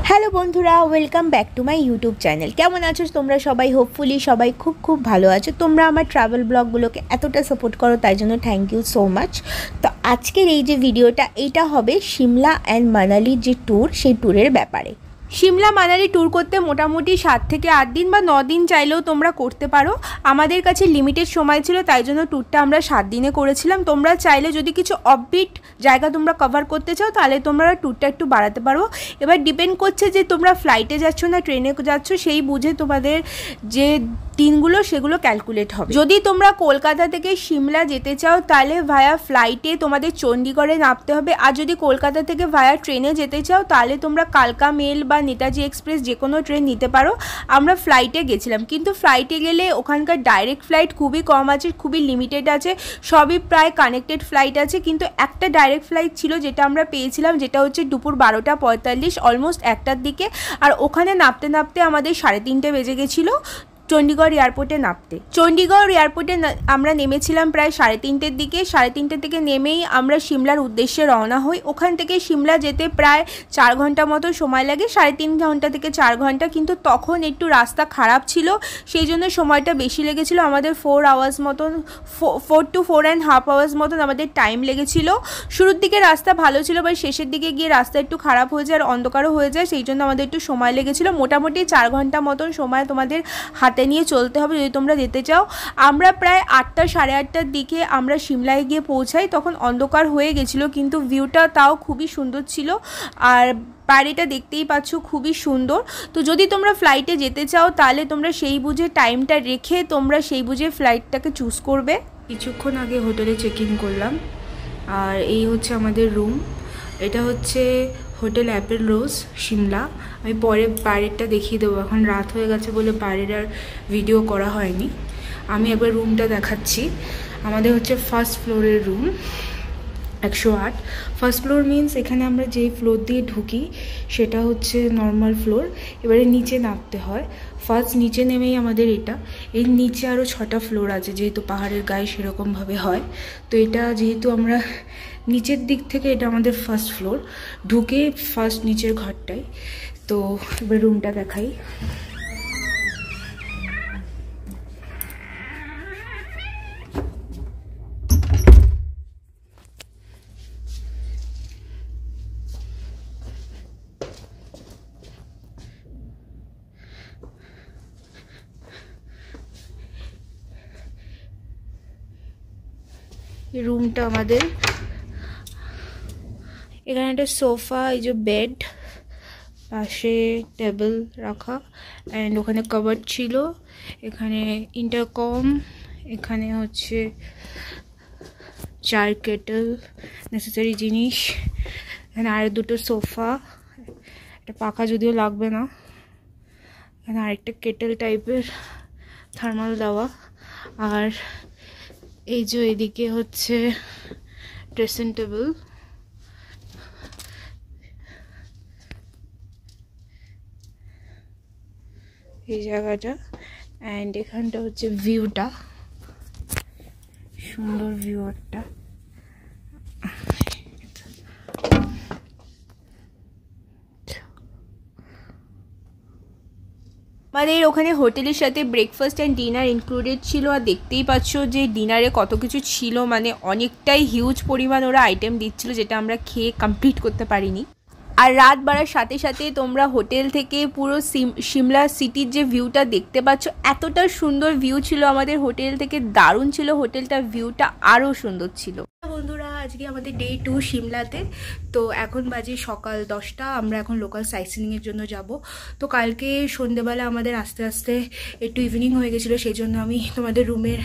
Hello বন্ধুরা, welcome back to my YouTube channel. কেমন আছো তোমরা সবাই? হোপফুলি সবাই খুব খুব ভালো আছো। তোমরা আমার ট্রাভেল ব্লগগুলোকে এতটা সাপোর্ট করো, তাই জন্য থ্যাংক ইউ সো মাচ। তো আজকের এই যে ভিডিওটা, এইটা হবে সিমলা অ্যান্ড মানালির যে ট্যুর, সেই ট্যুরের ব্যাপারে। সিমলা মানালি ট্যুর করতে মোটামুটি 7 থেকে 8 দিন বা 9 দিন চাইলেও তোমরা করতে পারো। আমাদের কাছে লিমিটেড সময় ছিল, তাই জন্য ট্যুরটা আমরা 7 দিনে করেছিলাম। তোমরা চাইলে যদি কিছু অফবিট জায়গা তোমরা কভার করতে চাও, তাহলে তোমরা ট্যুরটা একটু বাড়াতে পারো। এবার ডিপেন্ড করছে যে তোমরা ফ্লাইটে যাচ্ছ না ট্রেনে যাচ্ছ, সেই বুঝে তোমাদের যে দিনগুলো সেগুলো ক্যালকুলেট হবে। যদি তোমরা কলকাতা থেকে সিমলা যেতে চাও, তাহলে ভায়া ফ্লাইটে তোমাদের চণ্ডীগড়ে নামতে হবে। আর যদি কলকাতা থেকে ভায়া ট্রেনে যেতে চাও, তাহলে তোমরা কালকা মেল বা নেতাজি এক্সপ্রেস যে কোনো ট্রেন নিতে পারো। আমরা ফ্লাইটে গেছিলাম, কিন্তু ফ্লাইটে গেলে ওখানকার ডাইরেক্ট ফ্লাইট খুবই কম আছে, খুবই লিমিটেড আছে, সবই প্রায় কানেক্টেড ফ্লাইট আছে। কিন্তু একটা ডাইরেক্ট ফ্লাইট ছিল যেটা আমরা পেয়েছিলাম, যেটা হচ্ছে দুপুর 12:45, অলমোস্ট 1টার দিকে। আর ওখানে নামতে নামতে আমাদের 3:30 বেজে গেছিলো চণ্ডীগড় এয়ারপোর্টে নামতে। চণ্ডীগড় এয়ারপোর্টে আমরা নেমেছিলাম প্রায় 3:30-এর দিকে। 3:30 থেকে নেমেই আমরা সিমলার উদ্দেশ্যে রওনা হই। ওখান থেকে সিমলা যেতে প্রায় 4 ঘন্টা মতো সময় লাগে, 3.5 ঘন্টা থেকে 4 ঘন্টা। কিন্তু তখন একটু রাস্তা খারাপ ছিল, সেই জন্য সময়টা বেশি লেগেছিলো। আমাদের 4 আওয়ার্স মতন, 4 to 4.5 আওয়ার্স মতন আমাদের টাইম লেগেছিলো। শুরুর দিকে রাস্তা ভালো ছিল, বাট শেষের দিকে গিয়ে রাস্তা একটু খারাপ হয়ে যায় আর অন্ধকারও হয়ে যায়, সেই জন্য আমাদের একটু সময় লেগেছিলো। মোটামুটি 4 ঘন্টা মতন সময় তোমাদের হাতে নিয়ে চলতে হবে যদি তোমরা যেতে চাও। আমরা প্রায় 8টা, 8:30টার দিকে আমরা সিমলায় গিয়ে পৌঁছাই। তখন অন্ধকার হয়ে গেছিলো, কিন্তু ভিউটা তাও খুবই সুন্দর ছিল। আর বাইরেটা দেখতেই পাচ্ছ, খুবই সুন্দর। তো যদি তোমরা ফ্লাইটে যেতে চাও, তাহলে তোমরা সেই বুঝে টাইমটা রেখে তোমরা সেই বুঝে ফ্লাইটটাকে চুজ করবে। কিছুক্ষণ আগে হোটেলে চেক ইন করলাম, আর এই হচ্ছে আমাদের রুম। এটা হচ্ছে হোটেল অ্যাপেল রোজ সিমলা। আমি পরে বাইরেরটা দেখিয়ে দেবো, এখন রাত হয়ে গেছে বলে বাইরের আর ভিডিও করা হয়নি। আমি একবার রুমটা দেখাচ্ছি। আমাদের হচ্ছে ফার্স্ট ফ্লোরের রুম, 108। ফার্স্ট ফ্লোর মিনস এখানে আমরা যেই ফ্লোর দিয়ে ঢুকি সেটা হচ্ছে নর্মাল ফ্লোর। এবারে নিচে নামতে হয়। ফার্স্ট নিচে নেমেই আমাদের এটা, এর নিচে আরও 6টা ফ্লোর আছে, যেহেতু পাহাড়ের গায়ে সেরকমভাবে হয়। তো এটা যেহেতু আমরা নিচের দিক থেকে, এটা আমাদের ফার্স্ট ফ্লোর, ঢুকে ফার্স্ট নিচের ঘরটাই। তো এবার রুমটা দেখাই। রুমটা আমাদের, এখানে একটা সোফা, এই যে বেড, পাশে টেবিল রাখা, অ্যান্ড ওখানে কভার ছিল, এখানে ইন্টারকম, এখানে হচ্ছে চার কেটল, নেসেসারি জিনিস, এখানে আর দুটো সোফা, একটা পাখা যদিও লাগবে না, এখানে আরেকটা কেটল টাইপের থার্মাল দেওয়া। আর এই যে এদিকে হচ্ছে ড্রেসিং টেবিল, এই জায়গাটা, অ্যান্ড এখানটা হচ্ছে ভিউটা, সুন্দর ভিউ একটা। আমাদের ওখানে হোটেলের সাথে ব্রেকফাস্ট অ্যান্ড ডিনার ইনক্লুডেড ছিল। আর দেখতেই পাচ্ছ যে ডিনারে কত কিছু ছিল, মানে অনেকটাই হিউজ পরিমাণ ওরা আইটেম দিচ্ছিল, যেটা আমরা খেয়ে কমপ্লিট করতে পারিনি। আর রাত বাড়ার সাথে সাথে তোমরা হোটেল থেকে পুরো সিমলা সিটির যে ভিউটা দেখতে পাচ্ছ, এতটা সুন্দর ভিউ ছিল আমাদের হোটেল থেকে, দারুণ ছিল হোটেলটা, ভিউটা আরও সুন্দর ছিল। বন্ধুরা, আজকে আমাদের ডে 2 সিমলাতে। তো এখন বাজে সকাল 10টা, আমরা এখন লোকাল সাইটসিইংয়ের জন্য যাব। তো কালকে সন্ধ্যেবেলা আমাদের আস্তে আস্তে একটু ইভিনিং হয়ে গেছিলো, সেই জন্য আমি তোমাদের রুমের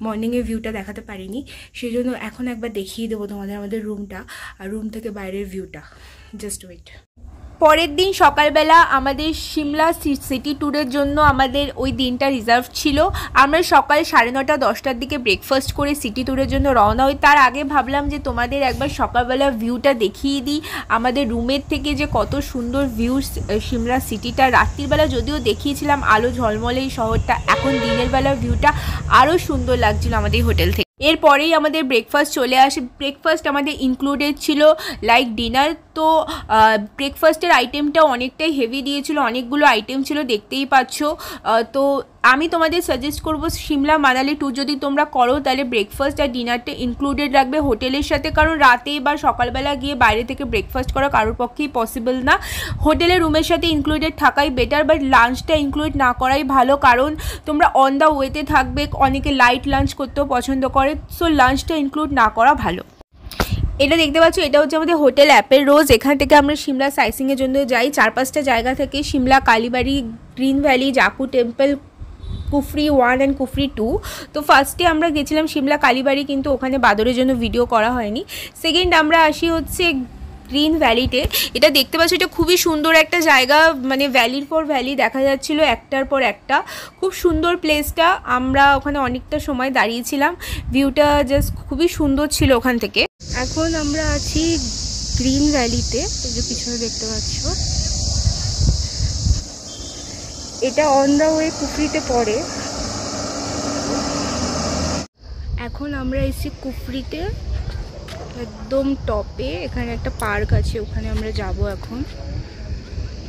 মর্নিংয়ের ভিউটা দেখাতে পারিনি। সেই জন্য এখন একবার দেখিয়ে দেবো তোমাদের আমাদের রুমটা, আর রুম থেকে বাইরের ভিউটা। Just wait. পরের দিন সকালবেলা আমাদের সিমলা সিটি ট্যুরের জন্য আমাদের ওই দিনটা রিজার্ভ ছিল। আমরা সকাল 9:30, 10টার দিকে ব্রেকফাস্ট করে সিটি ট্যুরের জন্য রওনা হই। তার আগে ভাবলাম যে তোমাদের একবার সকালবেলা ভিউটা দেখিয়ে দিই, আমাদের রুমের থেকে যে কত সুন্দর ভিউ সিমলা সিটিটা। রাত্রিবেলা যদিও দেখিয়েছিলাম আলো ঝলমলে এই শহরটা, এখন দিনের বেলা ভিউটা আরও সুন্দর লাগছিল আমাদের হোটেল থেকে। এরপরেই আমাদের ব্রেকফাস্ট চলে আসে। ব্রেকফাস্ট আমাদের ইনক্লুডেড ছিল লাইক ডিনার। তো ব্রেকফাস্টের আইটেমটা অনেকটাই হেভি দিয়েছিল, অনেকগুলো আইটেম ছিল, দেখতেই পাচ্ছ। তো আমি তোমাদের সাজেস্ট করব সিমলা মানালি ট্যুর যদি তোমরা করো তাহলে ব্রেকফাস্ট আর ডিনারটা ইনক্লুডেড রাখবে হোটেলের সাথে, কারণ রাতে বা সকালবেলা গিয়ে বাইরে থেকে ব্রেকফাস্ট করা কারোর পক্ষেই পসিবল না। হোটেলের রুমের সাথে ইনক্লুডেড থাকাই বেটার, বাট লাঞ্চটা ইনক্লুড না করাই ভালো, কারণ তোমরা অন দ্য ওয়েতে থাকবে, অনেকে লাইট লাঞ্চ করতেও পছন্দ করে, সো লাঞ্চটা ইনক্লুড না করা ভালো। এটা দেখতে পাচ্ছ, এটা হচ্ছে আমাদের হোটেল অ্যাপেল রোজ। এখান থেকে আমরা সিমলা সাইসিংয়ের জন্য যাই 4-5টা জায়গা থেকে, সিমলা, কালীবাড়ি, গ্রিন ভ্যালি, জাকু টেম্পল, কুফরি 1 অ্যান্ড কুফরি 2। তো ফার্স্টে আমরা গেছিলাম সিমলা কালীবাড়ি, কিন্তু ওখানে বাদরের জন্য ভিডিও করা হয়নি। সেকেন্ড আমরা আসি হচ্ছে গ্রিন ভ্যালিতে। এটা দেখতে পাচ্ছ, এটা খুবই সুন্দর একটা জায়গা, মানে ভ্যালির পর ভ্যালি দেখা যাচ্ছিলো একটার পর একটা, খুব সুন্দর প্লেসটা। আমরা ওখানে অনেকটা সময় দাঁড়িয়েছিলাম, ভিউটা জাস্ট খুবই সুন্দর ছিল ওখান থেকে। এখন আমরা আছি গ্রিন ভ্যালিতে, এই যে পিছনে দেখতে পাচ্ছ, এটা অন দ্য ওয়ে কুফরিতে পড়ে। এখন আমরা এসেছি কুফরিতে একদম টপে, এখানে একটা পার্ক আছে, ওখানে আমরা যাব এখন।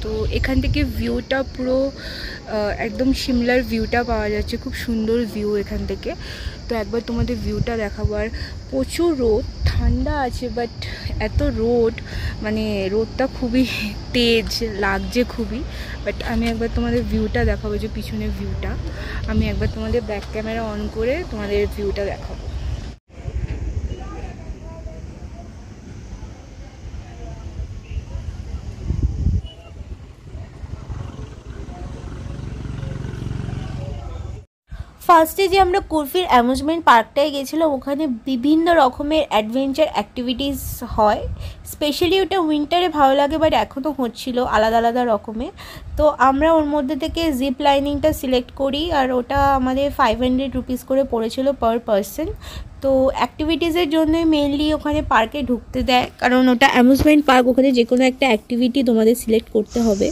তো এখান থেকে ভিউটা পুরো একদম সিমলার ভিউটা পাওয়া যাচ্ছে, খুব সুন্দর ভিউ এখান থেকে। তো একবার তোমাদের ভিউটা দেখাবো। আর প্রচুর রোদ, ঠান্ডা আছে বাট এত রোদ, মানে রোদটা খুবই তেজ লাগছে খুবই। বাট আমি একবার তোমাদের ভিউটা দেখাবো, যে পিছনের ভিউটা আমি একবার তোমাদের ব্যাক ক্যামেরা অন করে তোমাদের ভিউটা দেখাবো। ফার্স্টে যে আমরা কুফরির অ্যামিউজমেন্ট পার্কটায় গেছিলাম, ওখানে বিভিন্ন রকমের অ্যাডভেঞ্চার অ্যাক্টিভিটিস হয়। স্পেশালি ওটা উইন্টারে ভালো লাগে, বাট এখনও হচ্ছিলো আলাদা আলাদা রকমের। তো আমরা ওর মধ্যে থেকে জিপ লাইনিংটা সিলেক্ট করি, আর ওটা আমাদের 500 রুপিস করে পড়েছিল পার পারসন। তো অ্যাক্টিভিটিসের জন্যই মেনলি ওখানে পার্কে ঢুকতে দেয়, কারণ ওটা অ্যামিউজমেন্ট পার্ক, ওখানে যে কোনো একটা অ্যাক্টিভিটি তোমাদের সিলেক্ট করতে হবে।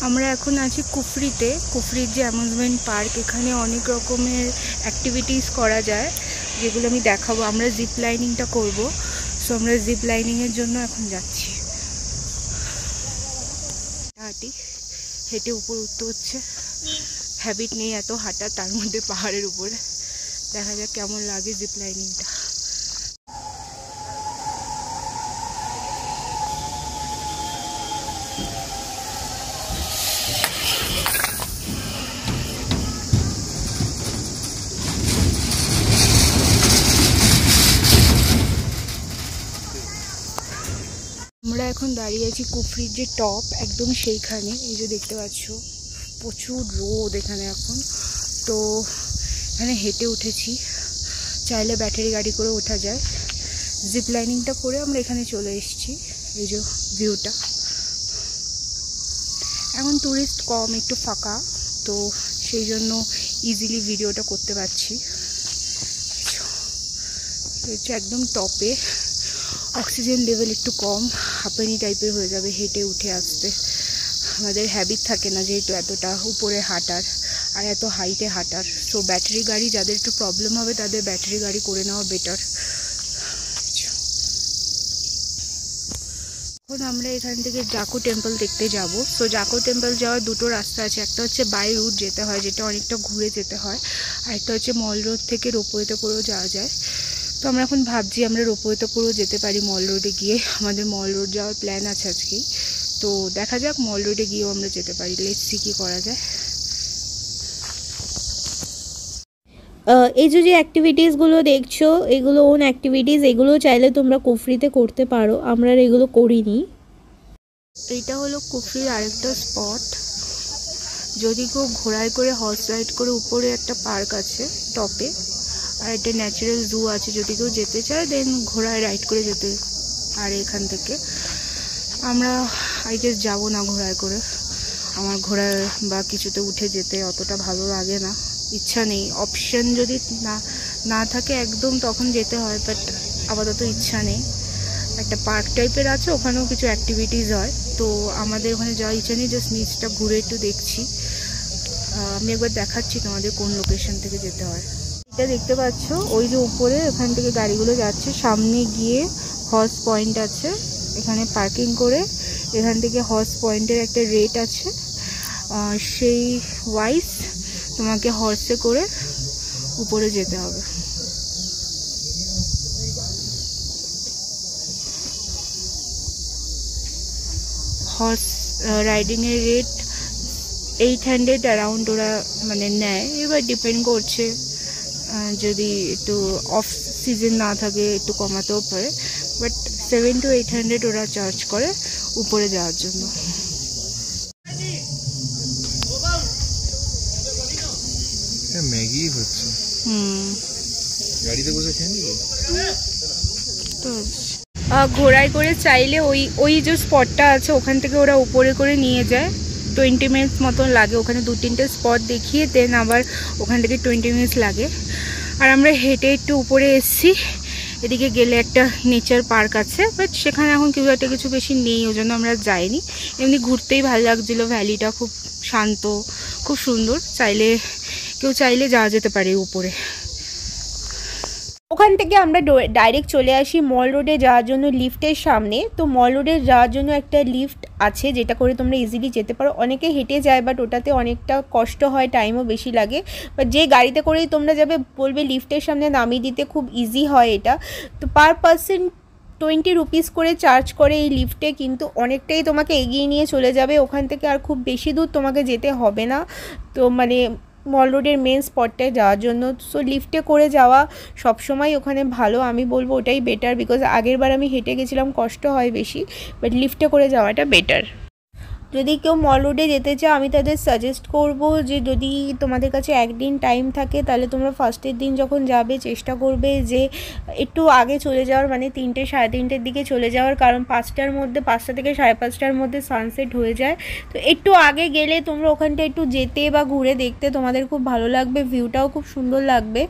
আমরা এখন আছি কুফরিতে। কুফরির যে অ্যামিউজমেন্ট পার্ক, এখানে অনেক রকমের অ্যাক্টিভিটিস করা যায়, যেগুলো আমি দেখাবো। আমরা জিপ লাইনিংটা করবো, সো আমরা জিপ লাইনিংয়ের জন্য এখন যাচ্ছি। হাঁটি হেঁটে উপর উঠতে হচ্ছে, হ্যাবিট নেই এত হাঁটা, তার মধ্যে পাহাড়ের উপরে। দেখা যাক কেমন লাগে জিপ লাইনিংটা। আমরা এখন দাঁড়িয়ে আছি কুফরির যে টপ, একদম সেইখানে। এই যে দেখতে পাচ্ছ প্রচুর রোদ এখানে এখন। তো এখানে হেঁটে উঠেছি, চাইলে ব্যাটারি গাড়ি করে ওঠা যায়। জিপ লাইনিংটা করে আমরা এখানে চলে এসেছি। এই যে ভিউটা, এখন টুরিস্ট কম, একটু ফাঁকা, তো সেই জন্য ইজিলি ভিডিওটা করতে পারছি। হচ্ছে একদম টপে, অক্সিজেন লেভেল একটু কম, হাঁপানি টাইপের হয়ে যাবে হেঁটে উঠে আসতে। আমাদের হ্যাবিট থাকে না যেহেতু এতটা উপরে হাঁটার আর এত হাইটে হাঁটার। সো ব্যাটারি গাড়ি, যাদের একটু প্রবলেম হবে তাদের ব্যাটারি গাড়ি করে নেওয়া বেটার। এখন আমরা এখান থেকে জাকু টেম্পল দেখতে যাব। সো জাকু টেম্পল যাওয়ার দুটো রাস্তা আছে, একটা হচ্ছে বাই রুট যেতে হয়, যেটা অনেকটা ঘুরে যেতে হয়, আর একটা হচ্ছে মল রোড থেকে রোপওয়েতে করেও যাওয়া যায়। তো আমরা এখন ভাবছি আমরা রোপওয়েতে করেও যেতে পারি মল রোডে গিয়ে। আমাদের মল রোড যাওয়ার প্ল্যান আছে আজকেই, তো দেখা যাক মল রোডে গিয়েও আমরা যেতে পারি। লেটস সি কি করা যায়। এই যে অ্যাক্টিভিটিসগুলো দেখছো, এগুলো ওন অ্যাক্টিভিটিস, এগুলো চাইলে তোমরা কুফরিতে করতে পারো, আমরা এগুলো করিনি। এইটা হলো কুফরির আরেকটা স্পট। যদি কেউ ঘোড়ায় করে হর্স রাইড করে, উপরে একটা পার্ক আছে টপে, আর একটা ন্যাচারাল জু আছে, যদি কেউ যেতে চায় দেন ঘোড়ায় রাইড করে যেতে পারে এখান থেকে। আমরা আই গেস যাবো না ঘোড়ায় করে, আমার ঘোড়ায় বা কিছুতে উঠে যেতে অতটা ভালো লাগে না, ইচ্ছা নেই। অপশন যদি না থাকে একদম তখন যেতে হয়, বাট আপাতত ইচ্ছা নেই। একটা পার্ক টাইপের আছে, ওখানেও কিছু অ্যাক্টিভিটিস হয়, তো আমাদের ওখানে যাওয়ার ইচ্ছা নেই, জাস্ট নিচটা ঘুরে একটু দেখছি। আমি একবার দেখাচ্ছি তোমাদের কোন লোকেশন থেকে যেতে হয়। এটা দেখতে পাচ্ছ ওই যে উপরে এখান থেকে গাড়িগুলো যাচ্ছে, সামনে গিয়ে হর্স পয়েন্ট আছে, এখানে পার্কিং করে এখান থেকে হর্স পয়েন্টের একটা রেট আছে, সেই ওয়াইজ তোমাকে হর্সে করে উপরে যেতে হবে। হর্স রাইডিংয়ের রেট 800 অ্যারাউন্ড ওরা মানে নেয়, এবার ডিপেন্ড করছে, যদি একটু অফ সিজন না থাকে একটু কমাতেও পারে, বাট 700 to 800 ওরা চার্জ করে উপরে যাওয়ার জন্য। ম্যাগি হচ্ছে গাড়িতে বসে খেয়ে নিবো। ঘোড়ায় করে চাইলে ওই যে স্পটটা আছে ওখান থেকে ওরা উপরে করে নিয়ে যায়, 20 মিনিটস মতন লাগে, ওখানে 2-3টে স্পট দেখিয়ে দেন আবার ওখান থেকে 20 মিনিটস লাগে। আর আমরা হেঁটে একটু উপরে এসছি, এদিকে গেলে একটা নেচার পার্ক আছে, বাট সেখানে এখন কেউ একটা কিছু বেশি নেই, ওই জন্য আমরা যাইনি। এমনি ঘুরতেই ভালো লাগছিল, ভ্যালিটা খুব শান্ত, খুব সুন্দর, কেউ চাইলে যাওয়া যেতে পারে উপরে। ওখান থেকে আমরা ডাইরেক্ট চলে আসি মল রোডে যাওয়ার জন্য লিফটের সামনে। তো মল রোডে যাওয়ার জন্য একটা লিফট আছে যেটা করে তোমরা ইজিলি যেতে পারো। অনেকে হেঁটে যায় বাট ওটাতে অনেকটা কষ্ট হয়, টাইমও বেশি লাগে, বাট যে গাড়িতে করেই তোমরা যাবে বলবে লিফটের সামনে নামিয়ে দিতে, খুব ইজি হয় এটা। তো পার পার্সন 20 রুপিস করে চার্জ করে এই লিফটে, কিন্তু অনেকটাই তোমাকে এগিয়ে নিয়ে চলে যাবে ওখান থেকে, আর খুব বেশি দূর তোমাকে যেতে হবে না। তো মানে মল রোডের মেন স্পটটায় যাওয়ার জন্য সো লিফটে করে যাওয়া সবসময় ওখানে ভালো, আমি বলবো ওটাই বেটার, বিকজ আগের বার আমি হেঁটে গেছিলাম, কষ্ট হয় বেশি, বাট লিফটে করে যাওয়াটা বেটার। যদি কেউ মল রোডে যেতে চাও আমি তাদের সাজেস্ট করব যে যদি তোমাদের কাছে একদিন টাইম থাকে তাহলে তোমরা ফার্স্টের দিন যখন যাবে চেষ্টা করবে যে একটু আগে চলে যাওয়ার, মানে 3টে 3:30-র দিকে চলে যাওয়ার, কারণ 5টা থেকে 5:30টার মধ্যে সানসেট হয়ে যায়। তো একটু আগে গেলে তোমরা ওখানটা একটু যেতে বা ঘুরে দেখতে তোমাদের খুব ভালো লাগবে, ভিউটাও খুব সুন্দর লাগবে।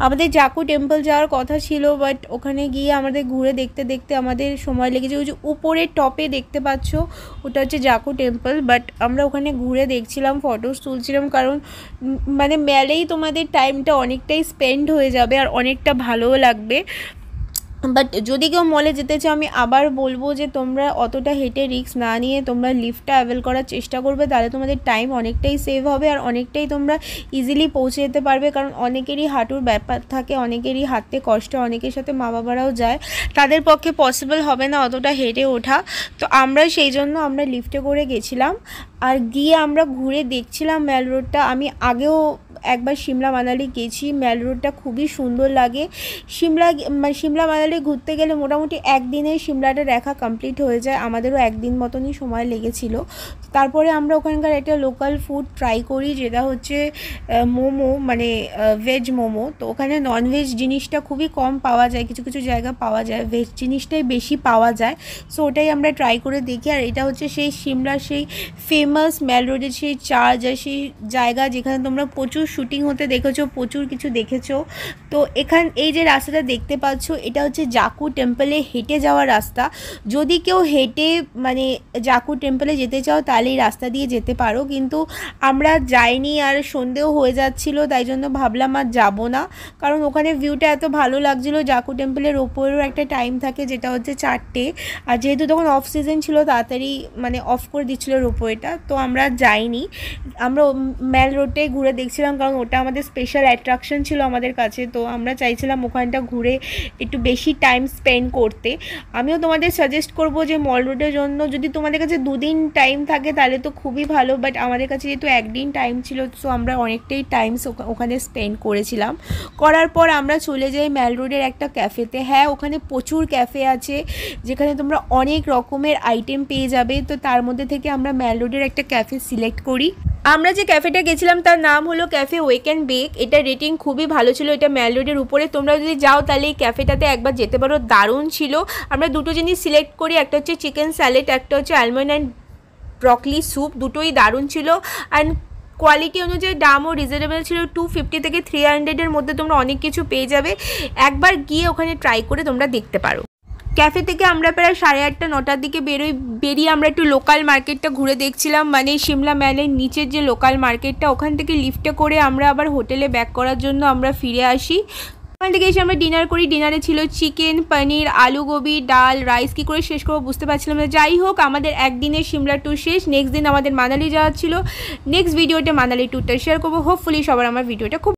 আমাদের জাকু টেম্পল যাওয়ার কথা ছিল, বাট ওখানে গিয়ে আমাদের ঘুরে দেখতে দেখতে আমাদের সময় লেগেছে। ওই যে উপরের টপে দেখতে পাচ্ছ ওটা হচ্ছে জাকু টেম্পল, বাট আমরা ওখানে ঘুরে দেখছিলাম, ফটোস তুলছিলাম, কারণ মানে মেলেই তোমাদের টাইমটা অনেকটাই স্পেন্ড হয়ে যাবে আর অনেকটা ভালোও লাগবে। বাট যদি কেউ মলে যেতে চাও আমি আবার বলবো যে তোমরা অতটা হেঁটে রিস্ক না নিয়ে তোমরা লিফটটা অ্যাভেল করার চেষ্টা করবে, তাহলে তোমাদের টাইম অনেকটাই সেভ হবে আর অনেকটাই তোমরা ইজিলি পৌঁছে যেতে পারবে। কারণ অনেকেরই হাঁটুর ব্যাপার থাকে, অনেকেরই হাঁটতে কষ্ট, অনেকের সাথে মা বাবারাও যায়, তাদের পক্ষে পসিবল হবে না অতটা হেঁটে ওঠা। তো আমরা সেই জন্য আমরা লিফটে করে গেছিলাম আর গিয়ে আমরা ঘুরে দেখছিলাম ম্যাল রোডটা। আমি আগেও একবার সিমলা মানালি গেছি, ম্যাল রোডটা খুবই সুন্দর লাগে। সিমলা মানালি ঘুরতে গেলে মোটামুটি একদিনে সিমলাটা দেখা কমপ্লিট হয়ে যায়, আমাদেরও একদিন মতনই সময় লেগেছিল। তারপরে আমরা ওখানকার একটা লোকাল ফুড ট্রাই করি যেটা হচ্ছে মোমো, মানে ভেজ মোমো। তো ওখানে ননভেজ জিনিসটা খুবই কম পাওয়া যায়, কিছু কিছু জায়গা পাওয়া যায়, ভেজ জিনিসটাই বেশি পাওয়া যায়। সো ওটাই আমরা ট্রাই করে দেখি। আর এটা হচ্ছে সেই সিমলার সেই ফেমাস ম্যাল রোডের সেই চার্চ আর সেই জায়গা যেখানে তোমরা প্রচুর শুটিং হতে দেখেছো, প্রচুর কিছু দেখেছো। তো এই যে রাস্তাটা দেখতে পাচ্ছ এটা হচ্ছে জাকু টেম্পলে হেঁটে যাওয়ার রাস্তা। যদি কেউ হেঁটে মানে জাকু টেম্পলে যেতে চাও তাহলে এই রাস্তা দিয়ে যেতে পারো, কিন্তু আমরা যাইনি আর সন্ধেও হয়ে যাচ্ছিলো, তাই জন্য ভাবলাম আর যাবো না, কারণ ওখানে ভিউটা এত ভালো লাগছিলো। জাকু টেম্পলের ওপরেও একটা টাইম থাকে যেটা হচ্ছে 4টে, আর যেহেতু তখন অফ সিজন ছিল তাড়াতাড়ি মানে অফ করে দিচ্ছিলো রোপওয়েটা, তো আমরা যাইনি। আমরা ম্যাল রোডটাই ঘুরে দেখছিলাম, কারণ ওটা আমাদের স্পেশাল অ্যাট্রাকশন ছিল আমাদের কাছে। তো আমরা চাইছিলাম ওখানটা ঘুরে একটু বেশি টাইম স্পেন্ড করতে। আমিও তোমাদের সাজেস্ট করব যে মল রোডের জন্য যদি তোমাদের কাছে 2 দিন টাইম থাকে তাহলে তো খুবই ভালো, বাট আমাদের কাছে যেহেতু একদিন টাইম ছিল সো আমরা অনেকটাই টাইম ওখানে স্পেন্ড করেছিলাম। করার পর আমরা চলে যাই ম্যাল রোডের একটা ক্যাফেতে। হ্যাঁ, ওখানে প্রচুর ক্যাফে আছে যেখানে তোমরা অনেক রকমের আইটেম পেয়ে যাবে। তো তার মধ্যে থেকে আমরা ম্যাল রোডের একটা ক্যাফে সিলেক্ট করি। আমরা যে ক্যাফেটা গেছিলাম তার নাম হলো ক্যাফে ওয়েক অ্যান্ড বেক। এটা রেটিং খুবই ভালো ছিল, এটা ম্যাল রোডের উপরে। তোমরা যদি যাও তাহলে এই ক্যাফেটাতে একবার যেতে পারো, দারুণ ছিল। আমরা দুটো জিনিস সিলেক্ট করি, একটা হচ্ছে চিকেন স্যালাড, একটা হচ্ছে আলমন্ড অ্যান্ড ব্রকলি স্যুপ। দুটোই দারুণ ছিল অ্যান্ড কোয়ালিটি অনুযায়ী দামও রিজনেবল ছিল। 250 থেকে 300-এর মধ্যে তোমরা অনেক কিছু পেয়ে যাবে। একবার গিয়ে ওখানে ট্রাই করে তোমরা দেখতে পারো। ক্যাফে থেকে আমরা প্রায় 8:30 9টার দিকে বেরিয়ে আমরা একটু লোকাল মার্কেটটা ঘুরে দেখছিলাম, মানে সিমলা ম্যালের নিচের যে লোকাল মার্কেটটা, ওখান থেকে লিফটে করে আমরা আবার হোটেলে ব্যাক করার জন্য আমরা ফিরে আসি। ওখান থেকে এসে আমরা ডিনার করি। ডিনারে ছিল চিকেন, পনির, আলু গোবি, ডাল, রাইস। কী করে শেষ করবো বুঝতে পারছিলাম না। যাই হোক, আমাদের একদিনের সিমলা ট্যুর শেষ। নেক্সট দিন আমাদের মানালি যাওয়ার ছিল। নেক্সট ভিডিওতে মানালি ট্যুরটা শেয়ার করবো। হোপফুলি সবার আমার ভিডিওটা খুব